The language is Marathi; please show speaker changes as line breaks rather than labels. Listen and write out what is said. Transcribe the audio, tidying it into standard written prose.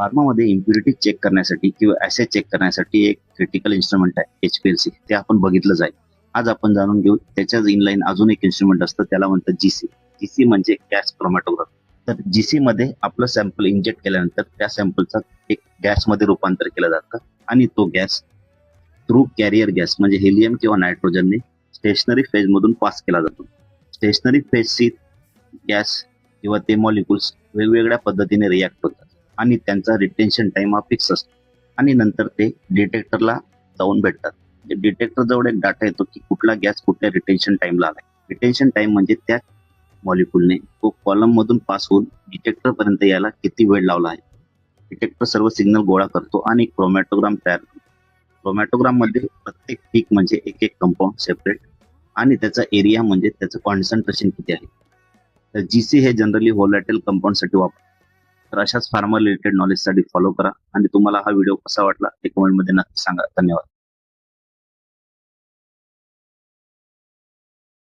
फार्मामध्ये इम्प्युरिटी चेक करण्यासाठी किंवा ऍसेट चेक करण्यासाठी एक क्रिटिकल इन्स्ट्रुमेंट आहे HPLC. ते आपण बघितलं जाईल. आज आपण जाणून घेऊ त्याच्याच इनलाईन अजून एक इन्स्ट्रुमेंट असतं, त्याला म्हणतात GC. GC म्हणजे गॅस क्रोमॅटोग्राफी. तर GC मध्ये आपलं सॅम्पल इंजेक्ट केल्यानंतर त्या सॅम्पलचा एक गॅसमध्ये रूपांतर केलं जातं आणि तो गॅस थ्रू कॅरियर गॅस म्हणजे हेलियम किंवा नायट्रोजनने स्टेशनरी फेज मधून पास केला जातो. स्टेशनरी फेजची गॅस किंवा ते मॉलिक्युल्स वेगवेगळ्या पद्धतीने रिॲक्ट होतात आणि त्यांचा रिटेन्शन टाइम हा फिक्स असतो आणि नंतर ते डिटेक्टरला जाऊन भेटतात. डिटेक्टर जवळ एक डाटा येतो की कुठला गॅस कुठल्या रिटेन्शन टाइमला आलाय. रिटेन्शन टाइम म्हणजे त्या मॉलिक्युलने तो कॉलम मधून पास होऊन डिटेक्टर पर्यंत यायला किती वेळ लावला आहे. डिटेक्टर सर्व सिग्नल गोळा करतो आणि क्रोमॅटोग्राम तयार करतो. क्रोमॅटोग्राम मध्ये प्रत्येक पीक म्हणजे एक एक कंपाऊंड सेपरेट आणि त्याचा एरिया म्हणजे त्याचं कॉन्सन्ट्रेशन किती आहे. तर GC हे जनरली व्होलॅटाइल कंपाऊंड साठी वापरतात. तर अशाच फार्मा रिलेटेड नॉलेजसाठी फॉलो करा आणि तुम्हाला हा व्हिडिओ कसा वाटला ते कमेंटमध्ये नक्की सांगा. धन्यवाद.